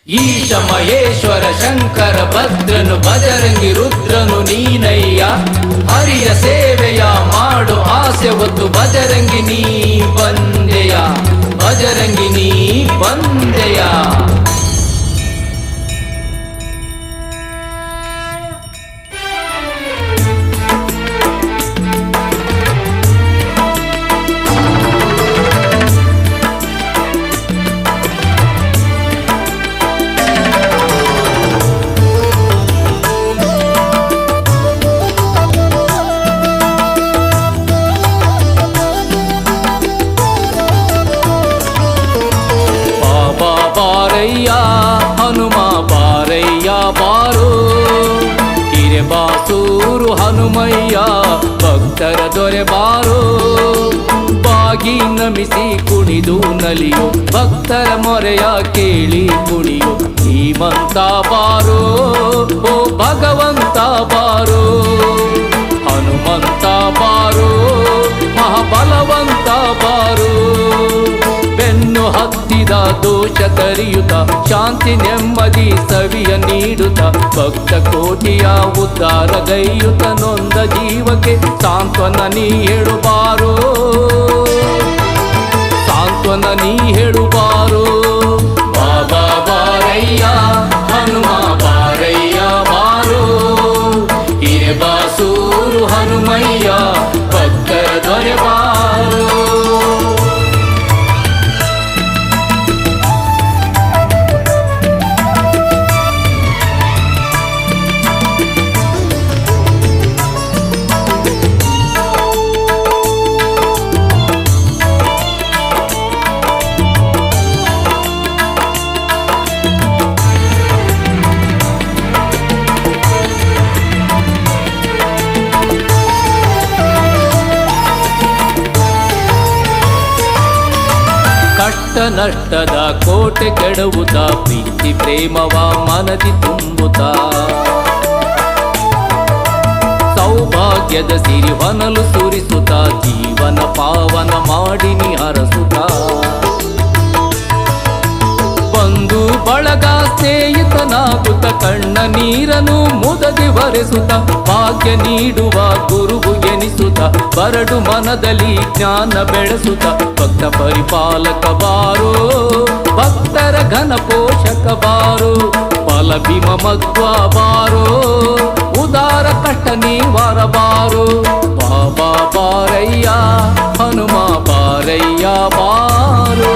ಈಶ ಮಹೇಶ್ವರ ಶಂಕರ ಭದ್ರನು ಬಜರಂಗಿ ರುದ್ರನು ನೀನಯ್ಯ. ಹರಿಯ ಸೇವೆಯ ಮಾಡು ಆಸೆ ಹೊತ್ತು ಬಜರಂಗಿ ನೀ ಬಂದೆಯ, ಬಜರಂಗಿ ನೀ ಬಂದೆಯ. ಹನುಮ ಬಾರಯ್ಯ ಬಾರೋ, ಹಿರೆ ಬಾಸೂರು ಹನುಮಯ್ಯ ಭಕ್ತರ ದೊರೆ ಬಾರೋ. ಬಾಗಿ ನಮಿಸಿ ಕುಣಿದು ನಲಿಯೋ ಭಕ್ತರ ಮೊರೆಯ ಕೇಳಿ ಕುಣಿಯೋ. ಧೀಮಂತ ಬಾರೋ ಓ ಭಗವಂತ ಬಾರೋ, ಹನುಮಂತ ಬಾರೋ ಮಹಾಬಲವಂತ ಬಾರೋ. ಬೆನ್ನು ಹತ್ತಿದ ದೋಷ ತರಿಯುತ್ತ ಶಾಂತಿ ನೆಮ್ಮದಿ ಸವಿಯ ನೀಡುತ್ತ ಭಕ್ತ ಕೋಟಿಯ ಉದ್ಧಾರಗೈಯುತ್ತ ನೊಂದ ಜೀವಕ್ಕೆ ಸಾಂತ್ವನ ನೀ ಹೇಳುಬಾರೋ, ಸಾಂತ್ವನ ನೀ ಹೇಳುಬಾರೋ. ಬಾಬಾ ಬಾರಯ್ಯ ಹನುಮ ಬಾರಯ್ಯ ಬಾರೋ, ಹಿರೆ ಬಾಸೂರು ಹನುಮಯ್ಯ ಭಕ್ತರ ದೊರೆ ಬಾರೋ. ಕಷ್ಟ ನಷ್ಟದ ಕೋಟೆ ಕೆಡವುತ್ತ ಪ್ರೀತಿ ಪ್ರೇಮವ ಮನದಿ ತುಂಬುತ್ತ ಸೌಭಾಗ್ಯದ ಸಿರಿ ಹೊನಲು ಸುರಿಸುತ್ತ ಜೀವನ ಪಾವನ ಮಾಡಿ ನೀ ಹರಸುತ್ತ ಬಂಧು ಬಳಗ ಸ್ನೇಹಿತನಾಗುತ್ತ ಕಣ್ಣ ನೀರನು ಮುದದಿ ವರೆಸುತ್ತ ಭಾಗ್ಯ ನೀಡುವ ಗುರುವು ಎನಿಸುತ್ತ ಬರಡು ಮನದಲ್ಲಿ ಜ್ಞಾನ ಬೆಳೆಸುತ್ತ ಭಕ್ತ ಪರಿಪಾಲಕ ಬಾರೋ, ಭಕ್ತರ ಘನ ಪೋಷಕ ಬಾರೋ. ಫಲ ಭೀಮ ಮಧ್ವ ಬಾರೋ, ಉದಾರ ಕಷ್ಟ ನಿವಾರ ಬಾರೋ. ಬಾಬಾ ಬಾರಯ್ಯ ಹನುಮ ಬಾರಯ್ಯ ಬಾರೋ.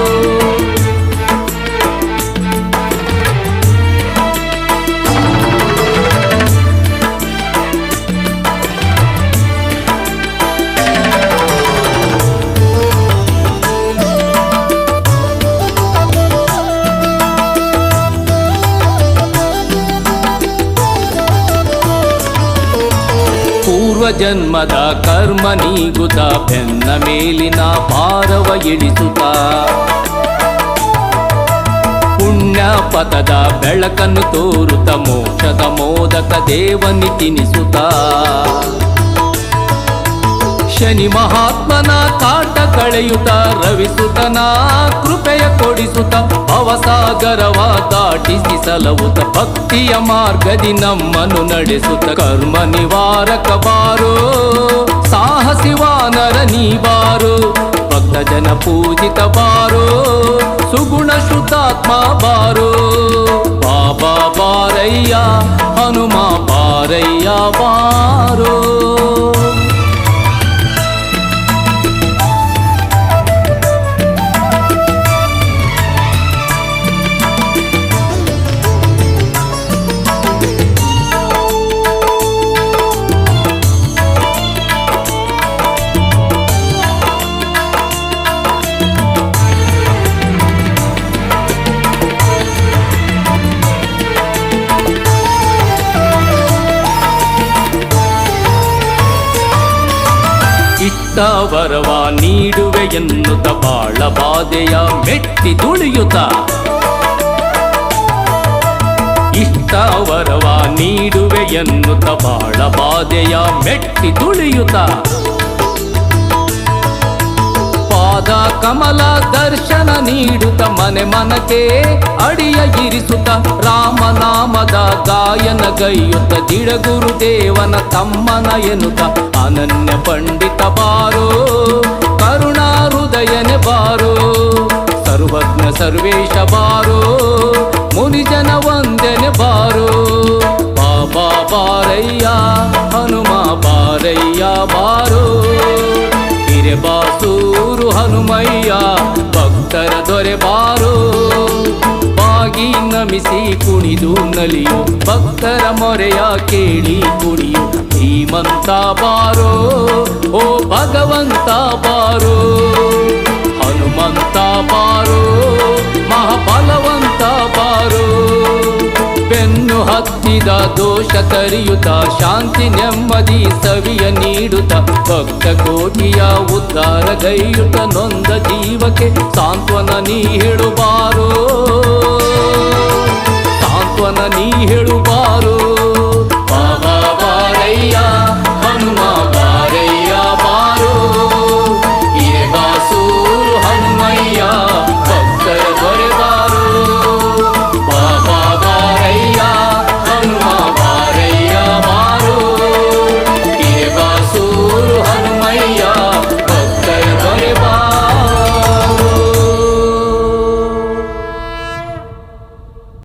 ಪೂರ್ವ ಜನ್ಮದ ಕರ್ಮ ನೀಗುತ್ತ ಬೆನ್ನ ಮೇಲಿನ ಭಾರವ ಇಳಿಸುತ್ತ ಪುಣ್ಯ ಪಥದ ಬೆಳಕನ್ನು ತೋರುತ್ತ ಮೋಕ್ಷದ ಮೋದಕ ದೇವನಿ ತಿನಿಸುತ್ತ ಶನಿ ಮಹಾತ್ಮನ ಕಾಟ ಕಳೆಯುತ್ತ ರವಿಸುತನ ಕೃಪೆಯ ಕೊಡಿಸುತ್ತ ಭವಸಾಗರವ ದಾಟಿಸಿ ಸಲವುತ್ತ ಭಕ್ತಿಯ ಮಾರ್ಗದಿ ನಮ್ಮನ್ನು ನಡೆಸುತ್ತ ಕರ್ಮ ನಿವಾರಕ ಬಾರೋ, ಸಾಹಸಿವಾನರ ನೀ ಬಾರೋ. ಭಕ್ತ ಜನ ಪೂಜಿತ ಬಾರೋ, ಸುಗುಣ ಶುದ್ಧಾತ್ಮ ಬಾರೋ. ಬಾಬಾ ಬಾರಯ್ಯ ಹನುಮ ಬಾರಯ್ಯ ಬಾರೋ. ವರವ ನೀಡುವೆ ಎನ್ನುತ್ತ ಬಾಳ ಬಾಧೆಯ ಮೆಟ್ಟಿ ತುಳಿಯುತ್ತ ಇಷ್ಟ ವರವ ನೀಡುವೆ ಎನ್ನುತ್ತ ಬಾಳ ಬಾಧೆಯ ಮೆಟ್ಟಿ ತುಳಿಯುತ್ತ ಪಾದ ಕಮಲ ದರ್ಶನ ನೀಡುತ್ತ ಮನೆ ಮನಕ್ಕೆ ಅಡಿಯ ಇರಿಸುತ್ತ ರಾಮನಾಮದ ಗಾಯನ ಗೈಯುತ್ತ ಜಿಡಗುರು ದೇವನ ತಮ್ಮನ ಎನ್ನುತ್ತ ಅನನ್ಯ ಪಂಡಿತ ಬಾರೋ ಕರುಣಾ ಹೃದಯನೆ ಬಾರೋ ಸರ್ವಜ್ಞ ಸರ್ವೇಶ ಬಾರೋ ಮುನಿಜನ ವಂದನೆ ಬಾರೋ ಬಾಬಾ ಬಾರಯ್ಯ ಹನುಮ ಬಾರಯ್ಯ ಬಾರೋ ಹಿರೇಬಾಸೂರು ಹನುಮಯ್ಯ ಭಕ್ತರ ದೊರೆ ಬಾರೋ ಬಾಗಿ ನಮಿಸಿ ಕುಣಿದು ನಲಿಯು ಭಕ್ತರ ಮೊರೆಯ ಕೇಳಿ ಕುಣಿಯು ಧೀಮಂತ ಬಾರೋ ಓ ಭಗವಂತ ಬಾರೋ ಹನುಮಂತ ಬಾರೋ ಮಹಾಬಲವಂತ ಬಾರೋ ಬೆನ್ನು ಹತ್ತಿದ ದೋಷ ತರಿಯುತ್ತ ಶಾಂತಿ ನೆಮ್ಮದಿ ಸವಿಯ ನೀಡುತ್ತ ಭಕ್ತ ಕೋಟಿಯ ಉದ್ಧಾರ ಗೈಯುತ್ತ ನೊಂದ ಜೀವಕ್ಕೆ ಸಾಂತ್ವನ ನೀ ಹೇಳುಬಾರೋ ಸಾಂತ್ವನ ನೀ ಹೇಳುಬಾರೋ